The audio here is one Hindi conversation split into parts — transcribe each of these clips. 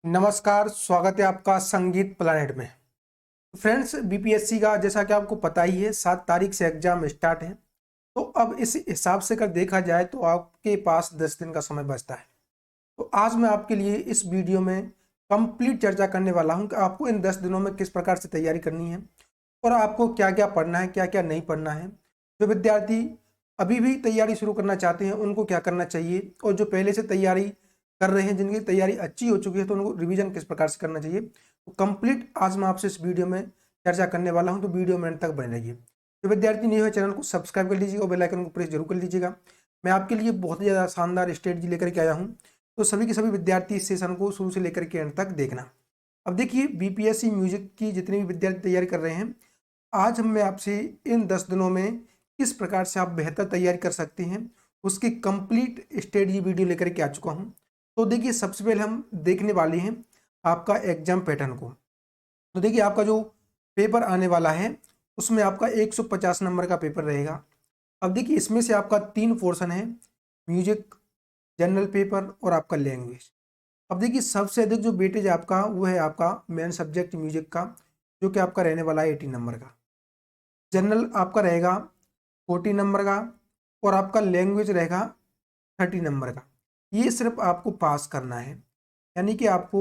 नमस्कार, स्वागत है आपका संगीत प्लैनेट में। फ्रेंड्स, बीपीएससी का जैसा कि आपको पता ही है 7 तारीख से एग्जाम स्टार्ट है। तो अब इस हिसाब से अगर देखा जाए तो आपके पास 10 दिन का समय बचता है। तो आज मैं आपके लिए इस वीडियो में कंप्लीट चर्चा करने वाला हूं कि आपको इन 10 दिनों में किस प्रकार से तैयारी करनी है और आपको क्या क्या पढ़ना है, क्या क्या नहीं पढ़ना है। जो विद्यार्थी अभी भी तैयारी शुरू करना चाहते हैं उनको क्या करना चाहिए, और जो पहले से तैयारी कर रहे हैं जिनकी तैयारी अच्छी हो चुकी है तो उनको रिवीजन किस प्रकार से करना चाहिए, तो कंप्लीट आज मैं आपसे इस वीडियो में चर्चा करने वाला हूं। तो वीडियो में अंत तक बने रहिए। जो विद्यार्थी नहीं हुए चैनल को सब्सक्राइब कर लीजिएगा और बेल आइकन को प्रेस जरूर कर लीजिएगा। मैं आपके लिए बहुत ही ज़्यादा शानदार स्ट्रेटजी लेकर के आया हूँ, तो सभी के सभी विद्यार्थी इस सेशन को शुरू से लेकर के अंत तक देखना। अब देखिए, बीपीएससी म्यूजिक की जितने भी विद्यार्थी तैयारी कर रहे हैं, आज मैं आपसे इन 10 दिनों में किस प्रकार से आप बेहतर तैयारी कर सकते हैं उसकी कंप्लीट स्ट्रेटजी वीडियो लेकर के आ चुका हूं। तो देखिए, सबसे पहले हम देखने वाले हैं आपका एग्जाम पैटर्न को। तो देखिए, आपका जो पेपर आने वाला है उसमें आपका 150 नंबर का पेपर रहेगा। अब देखिए, इसमें से आपका 3 पोर्शन है, म्यूजिक, जनरल पेपर और आपका लैंग्वेज। अब देखिए, सबसे अधिक जो वेटेज आपका वो है आपका मेन सब्जेक्ट म्यूजिक का, जो कि आपका रहने वाला है 80 नंबर का। जनरल आपका रहेगा 40 नंबर का और आपका लैंग्वेज रहेगा 30 नंबर का। ये सिर्फ आपको पास करना है, यानी कि आपको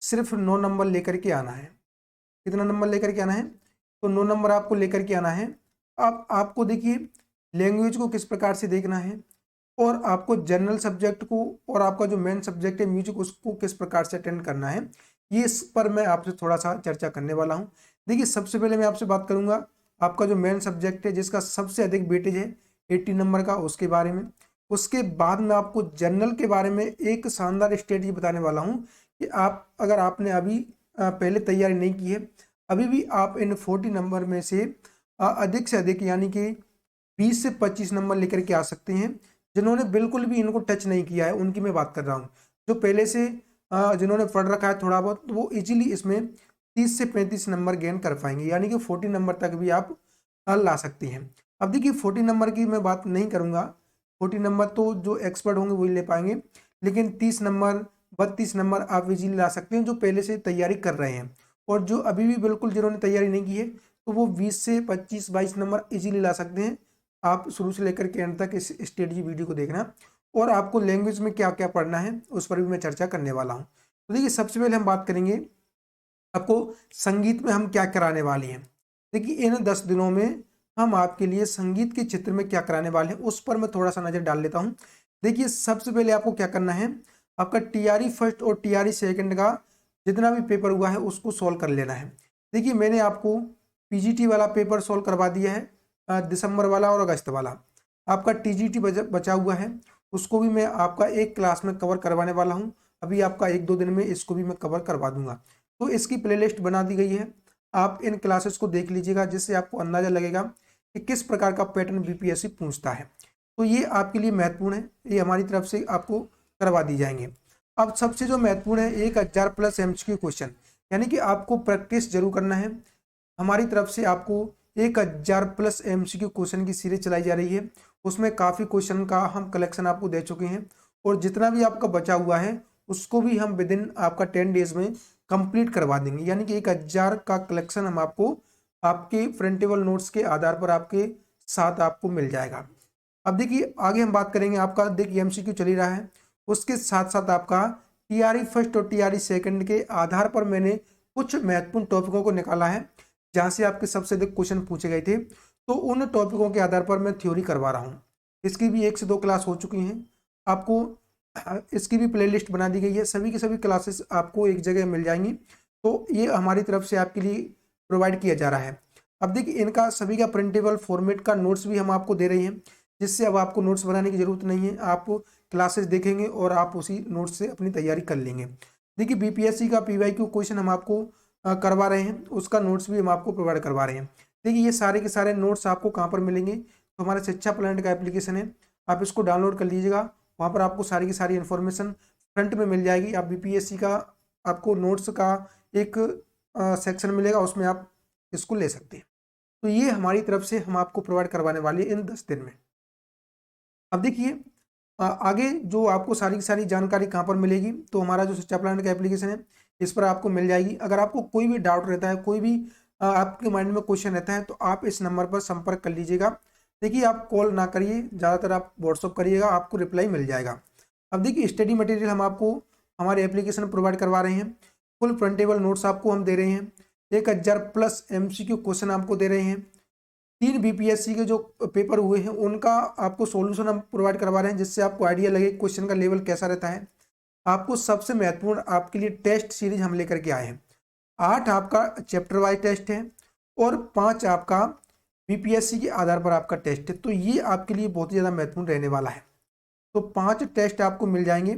सिर्फ 9 नंबर लेकर के आना है। कितना नंबर लेकर के आना है? तो 9 नंबर आपको लेकर के आना है। अब आपको देखिए, लैंग्वेज को किस प्रकार से देखना है और आपको जनरल सब्जेक्ट को और आपका जो मेन सब्जेक्ट है म्यूजिक उसको किस प्रकार से अटेंड करना है, ये इस पर मैं आपसे थोड़ा सा चर्चा करने वाला हूँ। देखिए, सबसे पहले मैं आपसे बात करूंगा आपका जो मेन सब्जेक्ट है जिसका सबसे अधिक वेटेज है 80 नंबर का, उसके बारे में। उसके बाद मैं आपको जनरल के बारे में एक शानदार स्ट्रेटजी बताने वाला हूँ कि आप अगर आपने अभी पहले तैयारी नहीं की है, अभी भी आप इन 40 नंबर में से अधिक यानी कि 20 से 25 नंबर लेकर के आ सकते हैं। जिन्होंने बिल्कुल भी इनको टच नहीं किया है उनकी मैं बात कर रहा हूँ। जो पहले से जिन्होंने पढ़ रखा है थोड़ा बहुत, तो वो इजीली इसमें 30 से 35 नंबर गेन कर पाएंगे, यानी कि 40 नंबर तक भी आप ला सकती हैं। अब देखिए, 40 नंबर की मैं बात नहीं करूँगा, 40 नंबर तो जो एक्सपर्ट होंगे वही ले पाएंगे, लेकिन 30 नंबर 32 नंबर आप इजीली ला सकते हैं जो पहले से तैयारी कर रहे हैं। और जो अभी भी बिल्कुल जिन्होंने तैयारी नहीं की है तो वो 20 से 25-22 नंबर इजीली ला सकते हैं। आप शुरू से लेकर के एंड तक इस स्ट्रेटजी वीडियो को देखना। और आपको लैंग्वेज में क्या क्या पढ़ना है उस पर भी मैं चर्चा करने वाला हूँ। तो देखिए, सबसे पहले हम बात करेंगे आपको संगीत में हम क्या कराने वाले हैं। देखिए, इन 10 दिनों में हम आपके लिए संगीत के क्षेत्र में क्या कराने वाले हैं उस पर मैं थोड़ा सा नज़र डाल लेता हूँ। देखिए, सबसे पहले आपको क्या करना है, आपका टीआरई फर्स्ट और टीआरई सेकंड का जितना भी पेपर हुआ है उसको सॉल्व कर लेना है। देखिए, मैंने आपको पीजीटी वाला पेपर सॉल्व करवा दिया है, दिसंबर वाला और अगस्त वाला। आपका टीजीटी बचा हुआ है, उसको भी मैं आपका एक क्लास में कवर करवाने वाला हूँ। अभी आपका 1-2 दिन में इसको भी मैं कवर करवा दूंगा। तो इसकी प्लेलिस्ट बना दी गई है, आप इन क्लासेस को देख लीजिएगा जिससे आपको अंदाजा लगेगा कि किस प्रकार का पैटर्न बीपीएससी पूछता है। तो ये आपके लिए महत्वपूर्ण है, ये हमारी तरफ से आपको करवा दी जाएंगे। अब सबसे जो महत्वपूर्ण है 1000 प्लस एमसीक्यू क्वेश्चन, यानी कि आपको प्रैक्टिस जरूर करना है। हमारी तरफ से आपको 1000 प्लस एमसीक्यू क्वेश्चन की सीरीज चलाई जा रही है, उसमें काफ़ी क्वेश्चन का हम कलेक्शन आपको दे चुके हैं। और जितना भी आपका बचा हुआ है उसको भी हम विद इन आपका 10 डेज में कंप्लीट करवा देंगे, यानी कि 1000 का कलेक्शन हम आपको आपके प्रिंटेबल नोट्स के आधार पर आपके साथ आपको मिल जाएगा। अब देखिए, आगे हम बात करेंगे, आपका देखिए एमसीक्यू चल ही रहा है, उसके साथ साथ आपका टीआरई फर्स्ट और टीआरई सेकंड के आधार पर मैंने कुछ महत्वपूर्ण टॉपिकों को निकाला है जहां से आपके सबसे अधिक क्वेश्चन पूछे गए थे। तो उन टॉपिकों के आधार पर मैं थ्योरी करवा रहा हूँ। इसकी भी 1 से 2 क्लास हो चुकी हैं। आपको इसकी भी प्लेलिस्ट बना दी गई है, सभी की सभी क्लासेस आपको एक जगह मिल जाएंगी। तो ये हमारी तरफ से आपके लिए प्रोवाइड किया जा रहा है। अब देखिए, इनका सभी का प्रिंटेबल फॉर्मेट का नोट्स भी हम आपको दे रहे हैं, जिससे अब आपको नोट्स बनाने की जरूरत नहीं है, आप क्लासेस देखेंगे और आप उसी नोट्स से अपनी तैयारी कर लेंगे। देखिए, बीपीएससी का पीवाईक्यू क्वेश्चन हम आपको करवा रहे हैं, उसका नोट्स भी हम आपको प्रोवाइड करवा रहे हैं। देखिए, ये सारे के सारे नोट्स आपको कहाँ पर मिलेंगे, तो हमारा शिक्षा प्लानेट का एप्लीकेशन है, आप इसको डाउनलोड कर लीजिएगा। वहाँ पर आपको सारी की सारी इन्फॉर्मेशन फ्रंट में मिल जाएगी। आप बीपीएससी का आपको नोट्स का एक सेक्शन मिलेगा, उसमें आप इसको ले सकते हैं। तो ये हमारी तरफ से हम आपको प्रोवाइड करवाने वाले हैं इन 10 दिन में। अब देखिए, आगे जो आपको सारी की सारी जानकारी कहाँ पर मिलेगी, तो हमारा जो शिक्षा प्लान का एप्लीकेशन है इस पर आपको मिल जाएगी। अगर आपको कोई भी डाउट रहता है, कोई भी आपके माइंड में क्वेश्चन रहता है, तो आप इस नंबर पर संपर्क कर लीजिएगा। देखिए आप कॉल ना करिए, ज़्यादातर आप व्हाट्सअप करिएगा, आपको रिप्लाई मिल जाएगा। अब देखिए स्टडी मटेरियल हम आपको हमारे एप्लीकेशन में प्रोवाइड करवा रहे हैं। फुल प्रिंटेबल नोट्स आपको हम दे रहे हैं। 1000 प्लस MCQ क्वेश्चन आपको दे रहे हैं। 3 BPSC के जो पेपर हुए हैं उनका आपको सॉल्यूशन हम प्रोवाइड करवा रहे हैं, जिससे आपको आइडिया लगे क्वेश्चन का लेवल कैसा रहता है। आपको सबसे महत्वपूर्ण आपके लिए टेस्ट सीरीज हम लेकर के आए हैं। 8 आपका चैप्टर वाइज टेस्ट है और 5 आपका BPSC के आधार पर आपका टेस्ट है। तो ये आपके लिए बहुत ही ज़्यादा महत्वपूर्ण रहने वाला है। तो 5 टेस्ट आपको मिल जाएंगे।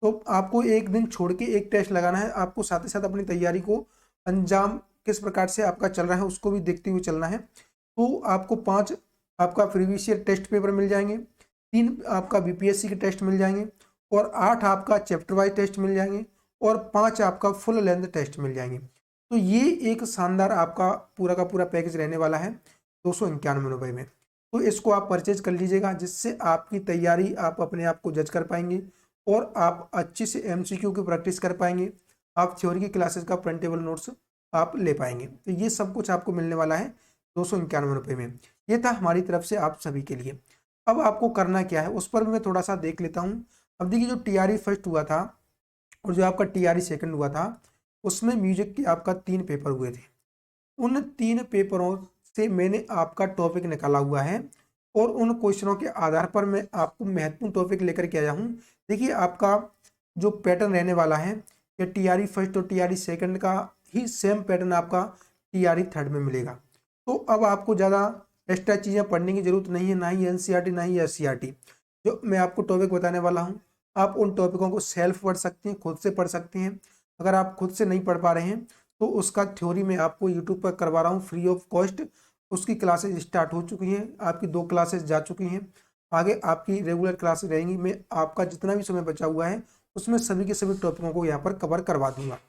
तो आपको एक दिन छोड़ के एक टेस्ट लगाना है। आपको साथ ही साथ अपनी तैयारी को अंजाम किस प्रकार से आपका चल रहा है उसको भी देखते हुए चलना है। तो आपको 5 आपका प्रीवियस ईयर टेस्ट पेपर मिल जाएंगे, 3 आपका BPSC के टेस्ट मिल जाएंगे और 8 आपका चैप्टर वाइज टेस्ट मिल जाएंगे और 5 आपका फुल लेंथ टेस्ट मिल जाएंगे। तो ये एक शानदार आपका पूरा का पूरा पैकेज रहने वाला है 291 में। तो इसको आप परचेज कर लीजिएगा, जिससे आपकी तैयारी आप अपने आप को जज कर पाएंगे और आप अच्छे से MCQ की प्रैक्टिस कर पाएंगे। आप थ्योरी की क्लासेस का प्रिंटेबल नोट्स आप ले पाएंगे। तो ये सब कुछ आपको मिलने वाला है 291 रुपये में। ये था हमारी तरफ से आप सभी के लिए। अब आपको करना क्या है उस पर भी मैं थोड़ा सा देख लेता हूँ। अब देखिए जो TRE फर्स्ट हुआ था और जो आपका TRE सेकंड हुआ था, उसमें म्यूजिक के आपका 3 पेपर हुए थे। उन 3 पेपरों से मैंने आपका टॉपिक निकाला हुआ है और उन क्वेश्चनों के आधार पर मैं आपको महत्वपूर्ण टॉपिक लेकर के आया हूँ। देखिए आपका जो पैटर्न रहने वाला है या TRE फर्स्ट और TRE सेकंड का ही सेम पैटर्न आपका TRE थर्ड में मिलेगा। तो अब आपको ज़्यादा एक्स्ट्रा चीज़ें पढ़ने की जरूरत नहीं है, ना ही NCERT ना ही SCERT। जो मैं आपको टॉपिक बताने वाला हूँ आप उन टॉपिकों को सेल्फ पढ़ सकते हैं, खुद से पढ़ सकते हैं। अगर आप खुद से नहीं पढ़ पा रहे हैं तो उसका थ्योरी मैं आपको यूट्यूब पर करवा रहा हूँ फ्री ऑफ कॉस्ट। उसकी क्लासेज स्टार्ट हो चुकी हैं, आपकी 2 क्लासेज जा चुकी हैं, आगे आपकी रेगुलर क्लासेज रहेंगी। मैं आपका जितना भी समय बचा हुआ है उसमें सभी के सभी टॉपिकों को यहाँ पर कवर करवा दूंगा।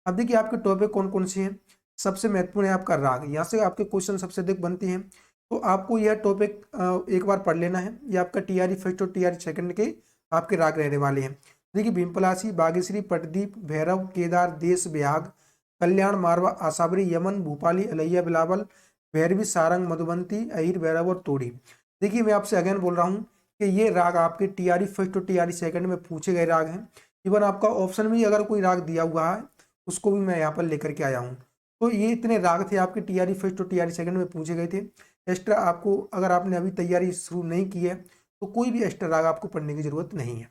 अब देखिए आपके टॉपिक कौन कौन से हैं। सबसे महत्वपूर्ण है आपका राग, यहाँ से आपके क्वेश्चन सबसे अधिक बनते हैं। तो आपको यह टॉपिक एक बार पढ़ लेना है। ये आपका TRE फर्स्ट और TRE सेकंड के आपके राग रहने वाले हैं। देखिए भीमपलासी, बागेश्वरी, पटदीप, भैरव, केदार, देश, बिहाग, कल्याण, मारवा, आसावरी, यमन, भूपाली, अलैया, बिलावल, भैरवी, सारंग, मधुबंती, अहिर, भैरव और तोड़ी। देखिए मैं आपसे अगेन बोल रहा हूँ कि ये राग आपके TRE फर्स्ट और TRE सेकंड में पूछे गए राग हैं। इवन आपका ऑप्शन में अगर कोई राग दिया हुआ है उसको भी मैं यहाँ पर लेकर के आया हूँ। तो ये इतने राग थे आपके TRE फर्स्ट और TRE सेकंड में पूछे गए थे। एक्स्ट्रा आपको अगर आपने अभी तैयारी शुरू नहीं की है तो कोई भी एक्स्ट्रा राग आपको पढ़ने की जरूरत नहीं है।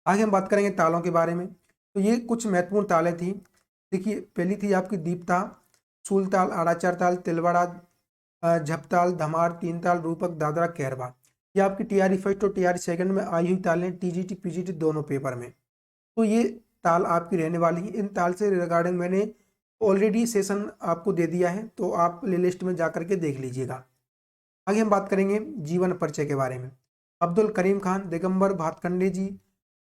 आगे हम बात करेंगे तालों के बारे में। तो ये कुछ महत्वपूर्ण तालें थी। देखिए पहली थी आपकी दीपता, सूलताल, आड़ाचार ताल, तिलवाड़ा, झपताल, धमार, तीन ताल, रूपक, दादरा, कैरवा। ये आपकी TRE फर्स्ट और TRE सेकंड में आई हुई तालें TGT PGT दोनों पेपर में। तो ये ताल आपकी रहने वाली है। इन ताल से रिगार्डिंग मैंने ऑलरेडी सेशन आपको दे दिया है, तो आप प्ले लिस्ट में जा करके देख लीजिएगा। आगे हम बात करेंगे जीवन परिचय के बारे में। अब्दुल करीम खान, दिगंबर भातखंडे जी,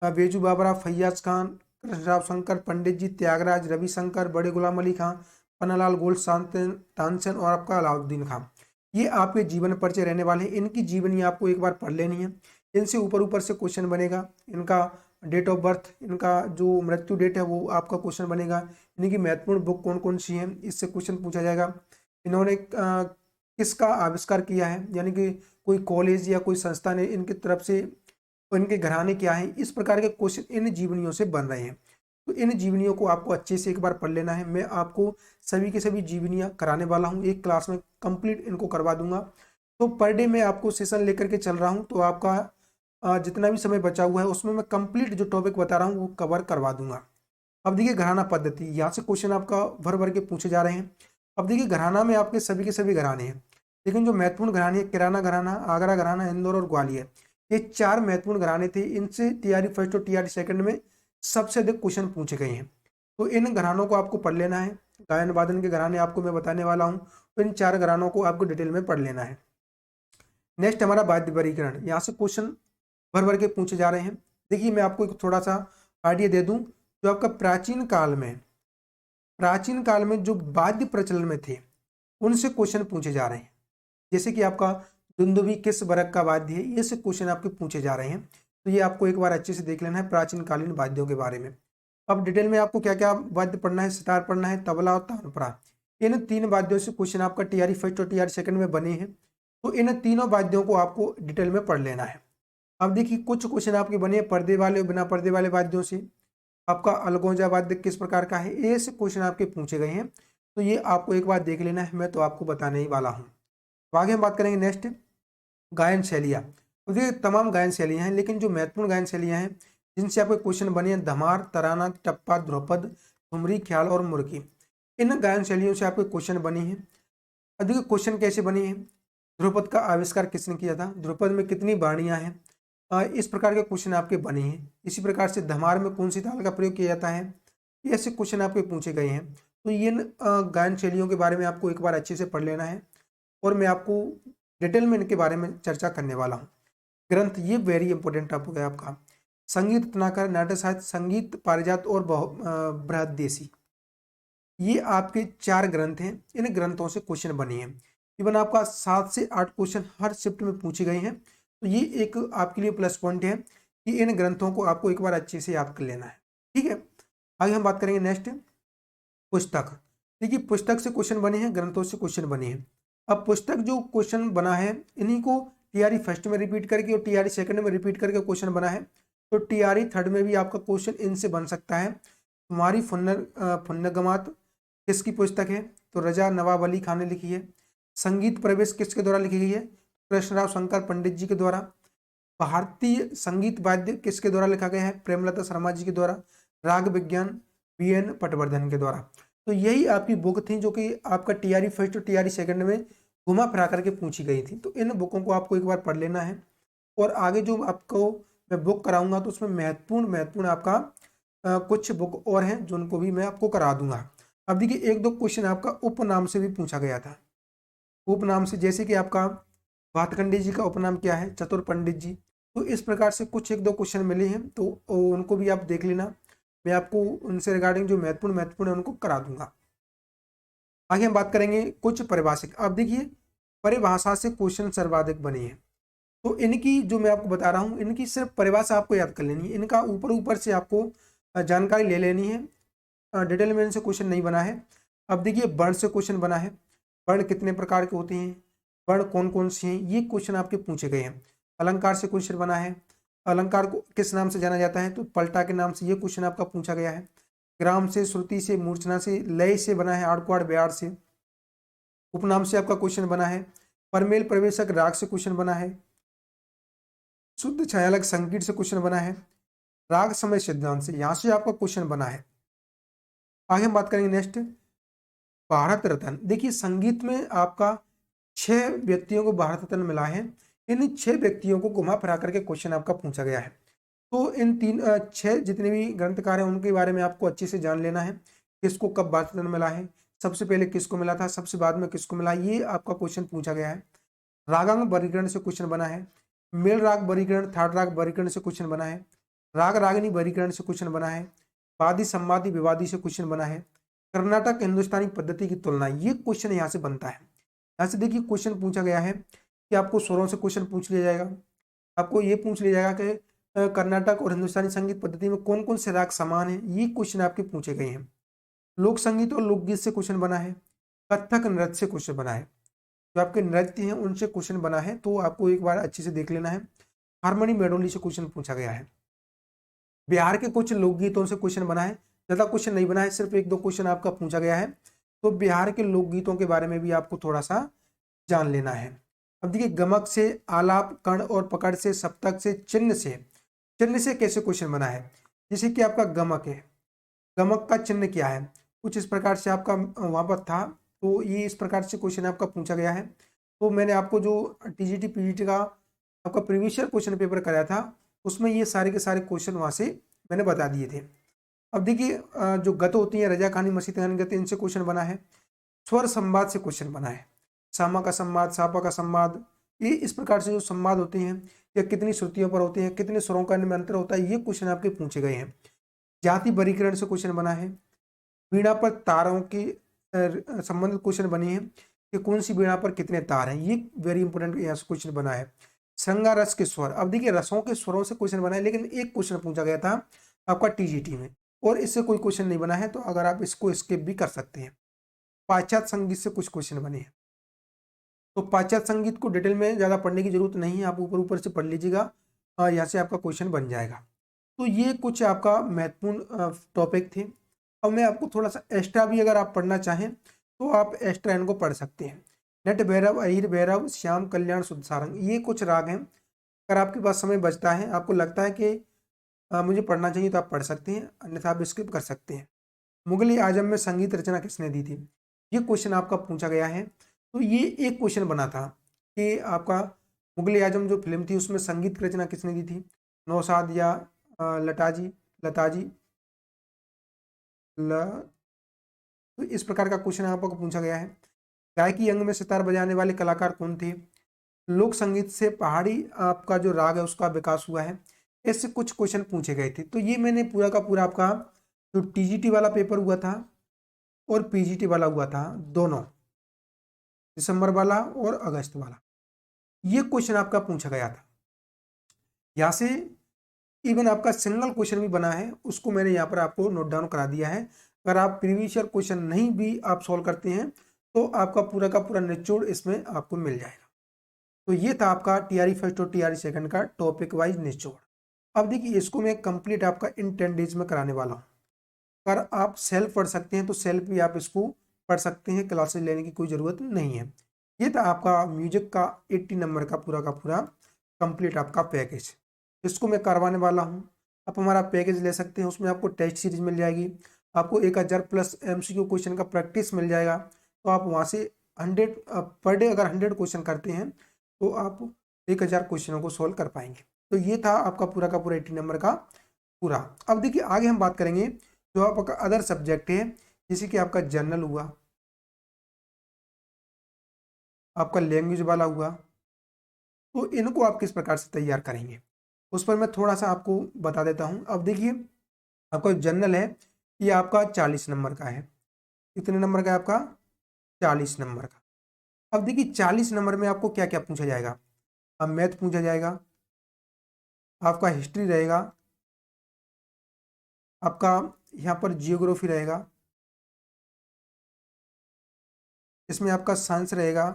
बेजू बाबरा, फैयाज खान, कृष्णराव शंकर, पंडित जी, त्यागराज, रविशंकर, बड़े गुलाम अली खां, पन्नालाल गोल्ड, तानसेन और आपका अलाउद्दीन खां। ये आपके जीवन परिचय रहने वाले हैं। इनकी जीवनी आपको एक बार पढ़ लेनी है। इनसे ऊपर ऊपर से क्वेश्चन बनेगा। इनका डेट ऑफ बर्थ, इनका जो मृत्यु डेट है वो आपका क्वेश्चन बनेगा। इनकी महत्वपूर्ण बुक कौन कौन सी है इससे क्वेश्चन पूछा जाएगा। इन्होंने किसका आविष्कार किया है, यानी कि कोई कॉलेज या कोई संस्था ने इनकी तरफ से, इनके घराने क्या है, इस प्रकार के क्वेश्चन इन जीवनियों से बन रहे हैं। तो इन जीवनियों को आपको अच्छे से एक बार पढ़ लेना है। मैं आपको सभी के सभी जीवनियाँ कराने वाला हूँ, एक क्लास में कंप्लीट इनको करवा दूंगा। तो पर डे मैं आपको सेशन लेकर के चल रहा हूँ, तो आपका जितना भी समय बचा हुआ है उसमें मैं कंप्लीट जो टॉपिक बता रहा हूँ वो कवर करवा दूंगा। अब देखिए घराना पद्धति, यहाँ से क्वेश्चन आपका भर भर के पूछे जा रहे हैं। अब देखिए घराना में आपके सभी के सभी घराने हैं, लेकिन जो महत्वपूर्ण घराने हैं, किराना घराना, आगरा घराना, इंदौर और ग्वालियर, ये 4 महत्वपूर्ण घराने थे। इनसे TRE फर्स्ट और TRE सेकंड में सबसे अधिक क्वेश्चन पूछे गए हैं। तो इन घरानों को आपको पढ़ लेना है। गायन वादन के घराने आपको मैं बताने वाला हूँ, तो इन 4 घरानों को आपको डिटेल में पढ़ लेना है। नेक्स्ट हमारा वाद्य वर्गीकरण, यहाँ से क्वेश्चन भर भर के पूछे जा रहे हैं। देखिए मैं आपको एक थोड़ा सा आइडिया दे दूं, जो आपका प्राचीन काल में जो वाद्य प्रचलन में थे उनसे क्वेश्चन पूछे जा रहे हैं। जैसे कि आपका दुंदुभी किस वर्ग का वाद्य है, ये से क्वेश्चन आपके पूछे जा रहे हैं। तो ये आपको एक बार अच्छे से देख लेना है प्राचीन कालीन वाद्यों के बारे में। अब डिटेल में आपको क्या क्या वाद्य पढ़ना है, सितार पढ़ना है, तबला और तानपुरा। इन 3 वाद्यों से क्वेश्चन आपका टीआरई फर्स्ट और टीआरई सेकंड में बने हैं। तो इन तीनों वाद्यों को आपको डिटेल में पढ़ लेना है। अब देखिए कुछ क्वेश्चन आपके बने हैं पर्दे वाले और बिना पर्दे वाले वाद्यों से। आपका अलगोजा वाद्य किस प्रकार का है, ऐसे क्वेश्चन आपके पूछे गए हैं। तो ये आपको एक बार देख लेना है, मैं तो आपको बताने ही वाला हूँ। तो आगे हम बात करेंगे नेक्स्ट गायन शैलियाँ। तो देखिए तमाम गायन शैलियाँ हैं, लेकिन जो महत्वपूर्ण गायन शैलियाँ हैं जिनसे आपके क्वेश्चन बने हैं, धमार, तराना, टप्पा, ध्रुपद, ठुमरी, ख्याल और मुर्गी। इन गायन शैलियों से आपके क्वेश्चन बने हैं। अधिक क्वेश्चन कैसे बने हैं, ध्रुपद का आविष्कार किसने किया था, ध्रुपद में कितनी वाणियाँ हैं, इस प्रकार के क्वेश्चन आपके बने हैं। इसी प्रकार से धमार में कौन सी ताल का प्रयोग किया जाता है, ऐसे क्वेश्चन आपके पूछे गए हैं। तो इन गायन शैलियों के बारे में आपको एक बार अच्छे से पढ़ लेना है और मैं आपको डिटेल में इनके बारे में चर्चा करने वाला हूँ। ग्रंथ, ये वेरी इंपॉर्टेंट टॉपिक है आपका। संगीत रत्नाकर, नाट्य साहित्य, संगीत पारिजात और बृहदेशी, ये आपके 4 ग्रंथ हैं। इन ग्रंथों से क्वेश्चन बने हैं। इवन आपका 7 से 8 क्वेश्चन हर शिफ्ट में पूछे गए हैं। तो ये एक आपके लिए प्लस पॉइंट है कि इन ग्रंथों को आपको एक बार अच्छे से याद कर लेना है। ठीक है, आगे हम बात करेंगे नेक्स्ट पुस्तक। देखिए पुस्तक से क्वेश्चन बने हैं, ग्रंथों से क्वेश्चन बने हैं। अब पुस्तक जो क्वेश्चन बना है, इन्हीं को टीआरई फर्स्ट में रिपीट करके और टीआरई सेकंड में रिपीट करके क्वेश्चन बना है। तो टीआरई थर्ड में भी आपका क्वेश्चन इनसे बन सकता है। तुम्हारी फुन्नगमात किसकी पुस्तक है, तो रजा नवाब अली खान ने लिखी है। संगीत प्रवेश किसके द्वारा लिखी गई है, कृष्णराव शंकर पंडित जी के द्वारा। भारतीय संगीत वाद्य किसके द्वारा लिखा गया है, प्रेमलता शर्मा जी के द्वारा। राग विज्ञान बीएन पटवर्धन के द्वारा। तो यही आपकी बुक थी जो कि आपका टीआरई फर्स्ट और टीआरई सेकंड में घुमा फिरा करके पूछी गई थी। तो इन बुकों को आपको एक बार पढ़ लेना है और आगे जो आपको मैं बुक कराऊंगा तो उसमें महत्वपूर्ण आपका कुछ बुक और हैं जो उनको भी मैं आपको करा दूंगा। अब देखिए 1-2 क्वेश्चन आपका उपनाम से भी पूछा गया था। उपनाम से जैसे कि आपका भातखंडे जी का उपनाम क्या है, चतुर पंडित जी। तो इस प्रकार से कुछ 1-2 क्वेश्चन मिले हैं, तो उनको भी आप देख लेना। मैं आपको उनसे रिगार्डिंग जो महत्वपूर्ण है उनको करा दूंगा। आगे हम बात करेंगे कुछ परिभाषिक। अब देखिए परिभाषा से क्वेश्चन सर्वाधिक बने हैं। तो इनकी जो मैं आपको बता रहा हूँ, इनकी सिर्फ परिभाषा आपको याद कर लेनी है। इनका ऊपर से आपको जानकारी ले लेनी है, डिटेल में इनसे क्वेश्चन नहीं बना है। अब देखिए वर्ण से क्वेश्चन बना है। वर्ण कितने प्रकार के होते हैं, वर्ण कौन कौन से हैं, ये क्वेश्चन आपके पूछे गए हैं। अलंकार से क्वेश्चन बना है। अलंकार को किस नाम से जाना जाता है, तो पलटा के नाम से, ये क्वेश्चन आपका पूछा गया है। ग्राम से, श्रुति से, मूर्छना से, लय से बना है, आड़कुआड़ ब्याड़ से। उपनाम से आपका क्वेश्चन बना है। परमेल प्रवेशक राग से क्वेश्चन बना है। शुद्ध छायालक संकीर्ण से क्वेश्चन बना है। राग समय सिद्धांत से, यहां से आपका क्वेश्चन बना है। आगे हम बात करेंगे नेक्स्ट भारत रत्न। देखिए संगीत में आपका 6 व्यक्तियों को भारत रत्न मिला है। इन 6 व्यक्तियों को घुमा फिरा करके क्वेश्चन आपका पूछा गया है। तो इन 6 जितने भी ग्रंथकार हैं उनके बारे में आपको अच्छे से जान लेना है। किसको कब भारत रत्न मिला है, सबसे पहले किसको मिला था, सबसे बाद में किसको मिला, ये आपका क्वेश्चन पूछा गया है। रागांग वर्गीकरण से क्वेश्चन बना है। मेल राग वर्गीकरण, थाट राग वर्गीकरण से क्वेश्चन बना है। राग रागिनी वर्गीकरण से क्वेश्चन बना है। वादी संवादी विवादी से क्वेश्चन बना है। कर्नाटक हिंदुस्तानी पद्धति की तुलना, ये क्वेश्चन यहाँ से बनता है। यहाँ से देखिए क्वेश्चन पूछा गया है कि आपको स्वरों से क्वेश्चन पूछ लिया जाएगा। आपको ये पूछ लिया जाएगा कि कर्नाटक और हिंदुस्तानी संगीत पद्धति में कौन कौन से राग समान हैं, ये क्वेश्चन आपके पूछे गए हैं। लोक संगीत और लोकगीत से क्वेश्चन बना है। कथक नृत्य से क्वेश्चन बना है। जो आपके नृत्य हैं उनसे क्वेश्चन बना है, तो आपको एक बार अच्छे से देख लेना है। हारमोनी मेडोली से क्वेश्चन पूछा गया है। बिहार के कुछ लोकगीतों से क्वेश्चन बना है। ज्यादा क्वेश्चन नहीं बना है, सिर्फ 1-2 क्वेश्चन आपका पूछा गया है। तो बिहार के लोकगीतों के बारे में भी आपको थोड़ा सा जान लेना है। अब देखिए गमक से, आलाप, कर्ण और पकड़ से, सप्तक से, चिन्ह से कैसे क्वेश्चन बना है। जैसे कि आपका गमक है, गमक का चिन्ह क्या है, कुछ इस प्रकार से आपका वहां पर था। तो ये इस प्रकार से क्वेश्चन आपका पूछा गया है। तो मैंने आपको जो टीजीटी पीजीटी का आपका प्रीवियस ईयर क्वेश्चन पेपर कराया था उसमें ये सारे के सारे क्वेश्चन वहां से मैंने बता दिए थे। अब देखिए जो गत होती है, रजा खानी मसीह गत, इनसे क्वेश्चन बना है। स्वर संवाद से क्वेश्चन बना है। सामा का संवाद, सापा का संवाद, ये इस प्रकार से जो संवाद होते हैं या कितनी श्रुतियों पर होते हैं, कितने स्वरों का इनमें अंतर होता है, ये क्वेश्चन आपके पूछे गए हैं। जाति वर्गीकरण से क्वेश्चन बना है। वीणा पर तारों की संबंधित क्वेश्चन बने हैं। कि कौन सी वीणा पर कितने तार हैं, ये वेरी इंपॉर्टेंट यहाँ से क्वेश्चन बना है। श्रृंगार रस के स्वर, अब देखिए रसों के स्वरों से क्वेश्चन बना है, लेकिन एक क्वेश्चन पूछा गया था आपका टीजीटी में, और इससे कोई क्वेश्चन नहीं बना है, तो अगर आप इसको स्किप भी कर सकते हैं। पाश्चात्य संगीत से कुछ क्वेश्चन बने हैं, तो पाश्चात्य संगीत को डिटेल में ज़्यादा पढ़ने की जरूरत नहीं है, आप ऊपर ऊपर से पढ़ लीजिएगा, यहाँ से आपका क्वेश्चन बन जाएगा। तो ये कुछ आपका महत्वपूर्ण टॉपिक थे। अब मैं आपको थोड़ा सा एक्स्ट्रा भी अगर आप पढ़ना चाहें तो आप एक्स्ट्रा इनको पढ़ सकते हैं। नट भैरव, अहिर भैरव, श्याम कल्याण, शुद्ध सारंग, ये कुछ राग हैं। अगर आपके पास समय बचता है, आपको लगता है कि मुझे पढ़ना चाहिए, तो आप पढ़ सकते हैं, अन्यथा आप स्किप कर सकते हैं। मुगल आजम में संगीत रचना किसने दी थी, ये क्वेश्चन आपका पूछा गया है। तो ये एक क्वेश्चन बना था कि आपका मुगल आजम जो फिल्म थी उसमें संगीत की रचना किसने दी थी, नौशाद या लताजी तो इस प्रकार का क्वेश्चन आपको पूछा गया है। गायकी अंग में सितार बजाने वाले कलाकार कौन थे, लोक संगीत से पहाड़ी आपका जो राग है उसका विकास हुआ है। ऐसे कुछ क्वेश्चन पूछे गए थे। तो ये मैंने पूरा का पूरा आपका जो टीजीटी वाला पेपर हुआ था और पीजीटी वाला हुआ था, दोनों दिसंबर वाला और अगस्त वाला, ये क्वेश्चन आपका पूछा गया था। यहाँ से इवन आपका सिंगल क्वेश्चन भी बना है, उसको मैंने यहाँ पर आपको नोट डाउन करा दिया है। अगर आप प्रीवियस ईयर क्वेश्चन नहीं भी आप सॉल्व करते हैं तो आपका पूरा का पूरा निचोड़ इसमें आपको मिल जाएगा। तो ये था आपका टीआरई फर्स्ट और टीआरई सेकंड का टॉपिक वाइज निचोड़। अब देखिए इसको मैं कंप्लीट आपका इन 10 डेज में कराने वाला हूँ। अगर आप सेल्फ पढ़ सकते हैं तो सेल्फ भी आप इसको पढ़ सकते हैं, क्लासेस लेने की कोई ज़रूरत नहीं है। ये था आपका म्यूजिक का 80 नंबर का पूरा कंप्लीट आपका पैकेज, इसको मैं करवाने वाला हूँ। आप हमारा पैकेज ले सकते हैं, उसमें आपको टेस्ट सीरीज मिल जाएगी, आपको 1000 प्लस MCQ क्वेश्चन का प्रैक्टिस मिल जाएगा। तो आप वहाँ से 100 पर डे अगर 100 क्वेश्चन करते हैं तो आप 1000 क्वेश्चनों को सोल्व कर पाएंगे। तो ये था आपका पूरा का पूरा 80 नंबर का पूरा। अब देखिए आगे हम बात करेंगे जो आपका अदर सब्जेक्ट है, जैसे कि आपका जनरल हुआ, आपका लैंग्वेज वाला हुआ, तो इनको आप किस प्रकार से तैयार करेंगे उस पर मैं थोड़ा सा आपको बता देता हूँ। अब देखिए आपका जनरल है, ये आपका 40 नंबर का है। कितने नंबर का है आपका, 40 नंबर का। अब देखिए 40 नंबर में आपको क्या क्या पूछा जाएगा, अब मैथ पूछा जाएगा, आपका हिस्ट्री रहेगा, आपका यहाँ पर जियोग्राफी रहेगा, इसमें आपका साइंस रहेगा,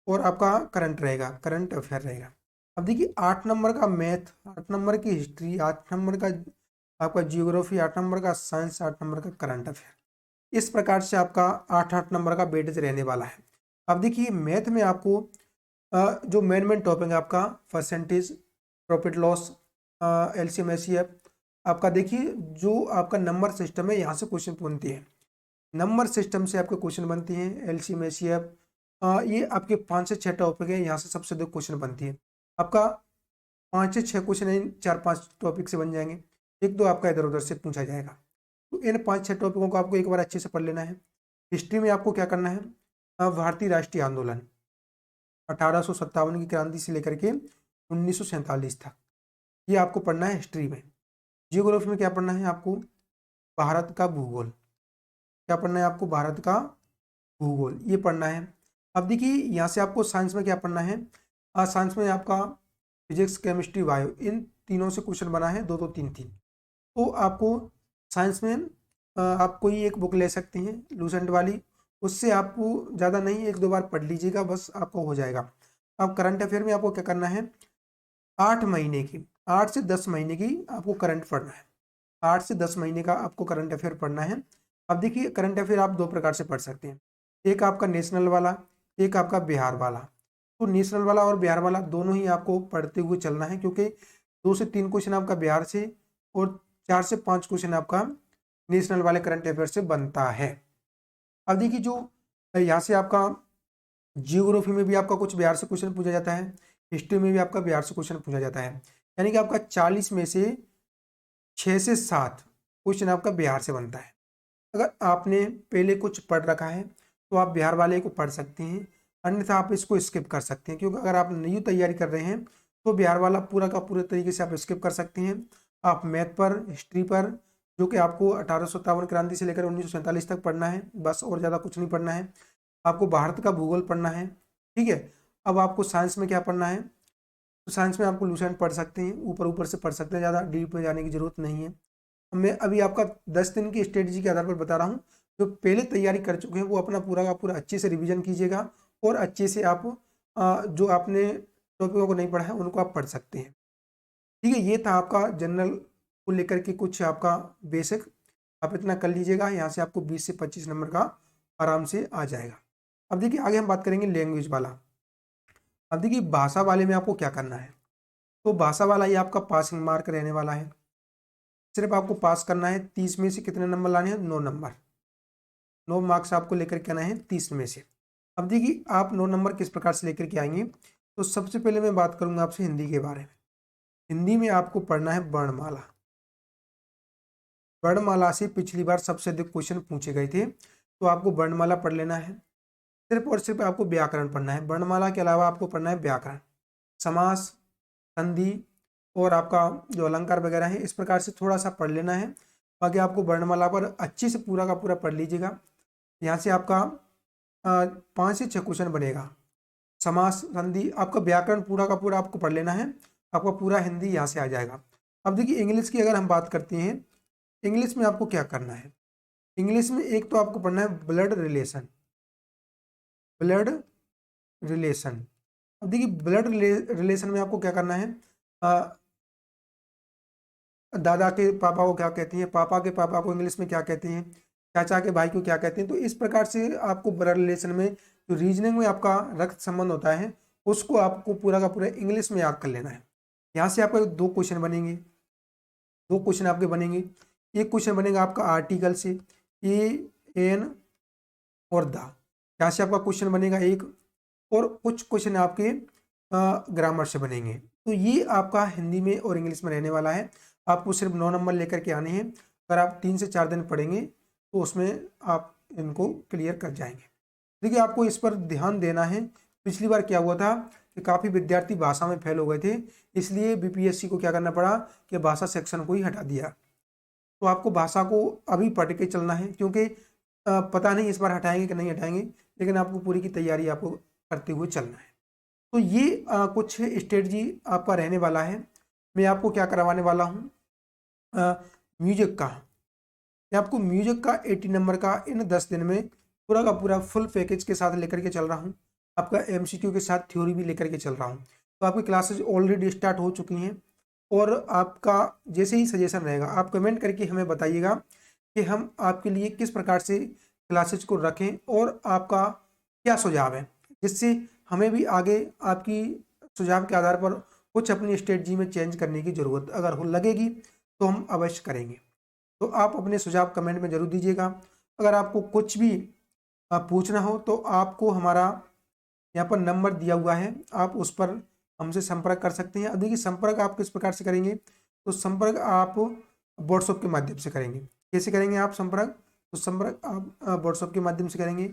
और आपका करंट रहेगा, करंट अफेयर रहेगा। अब देखिए 8 नंबर का मैथ, 8 नंबर की हिस्ट्री, 8 नंबर का आपका जियोग्राफी, 8 नंबर का साइंस, 8 नंबर का करंट अफेयर। इस प्रकार से आपका 8 नंबर का वेटेज रहने वाला है। अब देखिए मैथ में आपको जो मेन टॉपिक है आपका percentage, profit loss, LCM HCF, आपका देखिए जो आपका नंबर सिस्टम है यहाँ से क्वेश्चन बनते हैं, नंबर सिस्टम से आपके क्वेश्चन बनते हैं। LCM HCF ये आपके 5 से 6 टॉपिक है, यहाँ से सबसे अधिक क्वेश्चन बनती है। आपका 5 से 6 क्वेश्चन इन 4-5 टॉपिक से बन जाएंगे, 1-2 आपका इधर उधर से पूछा जाएगा। तो इन 5-6 टॉपिकों को आपको एक बार अच्छे से पढ़ लेना है। हिस्ट्री में आपको क्या करना है, भारतीय राष्ट्रीय आंदोलन 1857 की क्रांति से लेकर के 1947 तक, ये आपको पढ़ना है हिस्ट्री में। जियोग्राफी में क्या पढ़ना है आपको, भारत का भूगोल, क्या पढ़ना है आपको, भारत का भूगोल, ये पढ़ना है। अब देखिए यहाँ से आपको साइंस में क्या पढ़ना है, साइंस में आपका फिजिक्स, केमिस्ट्री, बायो, इन तीनों से क्वेश्चन बना है, 2-2, 3-3। तो आपको साइंस में आप कोई एक बुक ले सकते हैं लूसेंट वाली, उससे आपको ज़्यादा नहीं 1-2 बार पढ़ लीजिएगा, बस आपको हो जाएगा। अब करंट अफेयर में आपको क्या करना है, 8 महीने की, 8 से 10 महीने की आपको करंट पढ़ना है, 8 से 10 महीने का आपको करंट अफेयर पढ़ना है। अब देखिए करंट अफेयर आप 2 प्रकार से पढ़ सकते हैं, एक आपका नेशनल वाला, एक आपका बिहार वाला। तो नेशनल वाला और बिहार वाला दोनों ही आपको पढ़ते हुए चलना है, क्योंकि 2 से 3 क्वेश्चन आपका बिहार से और 4 से 5 क्वेश्चन आपका नेशनल वाले करंट अफेयर से बनता है। अब देखिए जो यहाँ से आपका जियोग्राफी में भी आपका कुछ बिहार से क्वेश्चन पूछा जाता है, हिस्ट्री में भी आपका बिहार से क्वेश्चन पूछा जाता है, यानी कि आपका 40 में से 6 से 7 क्वेश्चन आपका बिहार से बनता है। अगर आपने पहले कुछ पढ़ रखा है तो आप बिहार वाले को पढ़ सकते हैं, अन्यथा आप इसको स्किप कर सकते हैं, क्योंकि अगर आप नई तैयारी कर रहे हैं तो बिहार वाला पूरा का पूरे तरीके से आप स्किप कर सकते हैं। आप मैथ पर, हिस्ट्री पर, जो कि आपको 1857 क्रांति से लेकर 1947 तक पढ़ना है बस, और ज़्यादा कुछ नहीं पढ़ना है। आपको भारत का भूगोल पढ़ना है, ठीक है। अब आपको साइंस में क्या पढ़ना है, तो साइंस में आपको लूसेंट पढ़ सकते हैं, ऊपर ऊपर से पढ़ सकते हैं, ज़्यादा डीप में जाने की जरूरत नहीं है। मैं अभी आपका 10 दिन की स्ट्रेटजी के आधार पर बता रहा हूँ। जो पहले तैयारी कर चुके हैं वो अपना पूरा का पूरा अच्छे से रिवीजन कीजिएगा और अच्छे से आप जो आपने टॉपिकों को नहीं पढ़ा है उनको आप पढ़ सकते हैं, ठीक है। ये था आपका जनरल को लेकर के कुछ आपका बेसिक, आप इतना कर लीजिएगा, यहाँ से आपको 20 से 25 नंबर का आराम से आ जाएगा। अब देखिए आगे हम बात करेंगे लैंग्वेज वाला। अब देखिए भाषा वाले में आपको क्या करना है, तो भाषा वाला ये आपका पासिंग मार्क रहने वाला है। सिर्फ आपको पास करना है, 30 में से कितने नंबर लाने हैं, 9 नंबर, 9 मार्क्स आपको लेकर के आना है 30 में से। अब देखिए आप 9 नंबर किस प्रकार से लेकर के आएंगे, तो सबसे पहले मैं बात करूंगा आपसे हिंदी के बारे में। हिंदी में आपको पढ़ना है वर्णमाला। वर्णमाला से पिछली बार सबसे अधिक क्वेश्चन पूछे गए थे, तो आपको वर्णमाला पढ़ लेना है। सिर्फ और सिर्फ आपको व्याकरण पढ़ना है, वर्णमाला के अलावा आपको पढ़ना है व्याकरण, समास, संधि और आपका जो अलंकार वगैरह है, इस प्रकार से थोड़ा सा पढ़ लेना है। बाकी आपको वर्णमाला पर अच्छे से पूरा का पूरा पढ़ लीजिएगा। यहाँ से आपका 5 से 6 क्वेश्चन बनेगा। समास, संधि, आपका व्याकरण पूरा का पूरा आपको पढ़ लेना है, आपका पूरा हिंदी यहाँ से आ जाएगा। अब देखिए इंग्लिश की अगर हम बात करते हैं, इंग्लिश में आपको क्या करना है, इंग्लिश में एक तो आपको पढ़ना है ब्लड रिलेशन, ब्लड रिलेशन। अब देखिए ब्लड रिलेशन में आपको क्या करना है, दादा के पापा को क्या कहते हैं, पापा के पापा को इंग्लिश में क्या कहते हैं, चाचा के भाई को क्या कहते हैं। तो इस प्रकार से आपको ब्लड रिलेशन में जो रीजनिंग में आपका रक्त संबंध होता है उसको आपको पूरा का पूरा इंग्लिश में याद कर लेना है। यहाँ से आपका 2 क्वेश्चन बनेंगे, 2 क्वेश्चन आपके बनेंगे। एक क्वेश्चन बनेगा आपका आर्टिकल से, ए, एन और द, यहाँ से आपका क्वेश्चन बनेगा एक, और कुछ क्वेश्चन आपके ग्रामर से बनेंगे। तो ये आपका हिंदी में और इंग्लिश में रहने वाला है। आपको सिर्फ 9 नंबर लेकर के आने हैं। अगर आप 3 से 4 दिन पढ़ेंगे तो उसमें आप इनको क्लियर कर जाएंगे। देखिए आपको इस पर ध्यान देना है। पिछली बार क्या हुआ था कि काफ़ी विद्यार्थी भाषा में फेल हो गए थे, इसलिए बीपीएससी को क्या करना पड़ा कि भाषा सेक्शन को ही हटा दिया। तो आपको भाषा को अभी पढ़ के चलना है, क्योंकि पता नहीं इस बार हटाएंगे कि नहीं हटाएंगे, लेकिन आपको पूरी की तैयारी आपको करते हुए चलना है। तो ये कुछ स्ट्रेटजी आपका रहने वाला है। मैं आपको क्या करवाने वाला हूँ, म्यूजिक का, मैं आपको म्यूजिक का 80 नंबर का इन 10 दिन में पूरा का पूरा फुल पैकेज के साथ लेकर के चल रहा हूँ। आपका एमसीक्यू के साथ थ्योरी भी लेकर के चल रहा हूँ। तो आपकी क्लासेज ऑलरेडी स्टार्ट हो चुकी हैं, और आपका जैसे ही सजेशन रहेगा आप कमेंट करके हमें बताइएगा कि हम आपके लिए किस प्रकार से क्लासेज को रखें, और आपका क्या सुझाव है, जिससे हमें भी आगे आपकी सुझाव के आधार पर कुछ अपनी स्ट्रेटजी में चेंज करने की ज़रूरत अगर हो लगेगी तो हम अवश्य करेंगे। तो आप अपने सुझाव कमेंट में ज़रूर दीजिएगा। अगर आपको कुछ भी पूछना हो तो आपको हमारा यहाँ पर नंबर दिया हुआ है, आप उस पर हमसे संपर्क कर सकते हैं। अब देखिए संपर्क आप किस प्रकार से करेंगे, तो संपर्क आप व्हाट्सएप के माध्यम से करेंगे। कैसे करेंगे आप संपर्क, तो संपर्क आप व्हाट्सएप के माध्यम से करेंगे,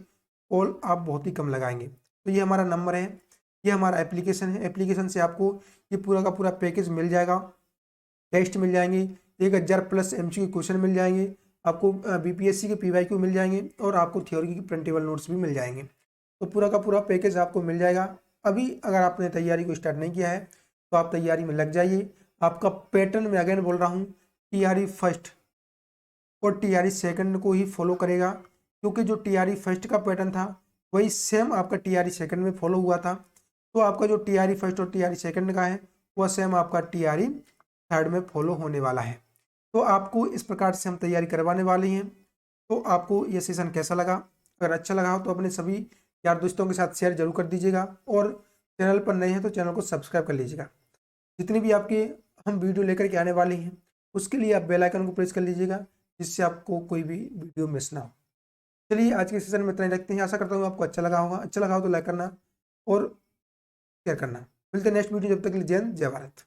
कॉल आप बहुत ही कम लगाएंगे। तो ये हमारा नंबर है, ये हमारा एप्लीकेशन है, एप्लीकेशन से आपको ये पूरा का पूरा पैकेज मिल जाएगा। टेस्ट मिल जाएंगे, 1000 प्लस एमसीक्यू क्वेश्चन मिल जाएंगे, आपको बीपीएससी के पीवाईक्यू मिल जाएंगे, और आपको थ्योरी की प्रिंटेबल नोट्स भी मिल जाएंगे। तो पूरा का पूरा पैकेज आपको मिल जाएगा। अभी अगर आपने तैयारी को स्टार्ट नहीं किया है तो आप तैयारी में लग जाइए। आपका पैटर्न में अगेन बोल रहा हूँ, टीआरई फर्स्ट और टीआरई सेकंड को ही फॉलो करेगा, क्योंकि जो टीआरई फर्स्ट का पैटर्न था वही सेम आपका टीआरई सेकंड में फॉलो हुआ था। तो आपका जो टीआरई फर्स्ट और टीआरई सेकंड का है वह सेम आपका टीआरई थर्ड में फॉलो होने वाला है। तो आपको इस प्रकार से हम तैयारी करवाने वाले हैं। तो आपको ये सेशन कैसा लगा, अगर अच्छा लगा हो तो अपने सभी यार दोस्तों के साथ शेयर जरूर कर दीजिएगा, और चैनल पर नए हैं तो चैनल को सब्सक्राइब कर लीजिएगा। जितनी भी आपके हम वीडियो लेकर के आने वाली हैं उसके लिए आप बेल आइकन को प्रेस कर लीजिएगा, जिससे आपको कोई भी वीडियो मिस ना हो। चलिए आज के सेशन में इतना ही रखते हैं। आशा करता हूँ आपको अच्छा लगा होगा। अच्छा लगा हो तो लाइक करना और शेयर करना। मिलते हैं नेक्स्ट वीडियो, जब तक के लिए जय हिंद, जय भारत।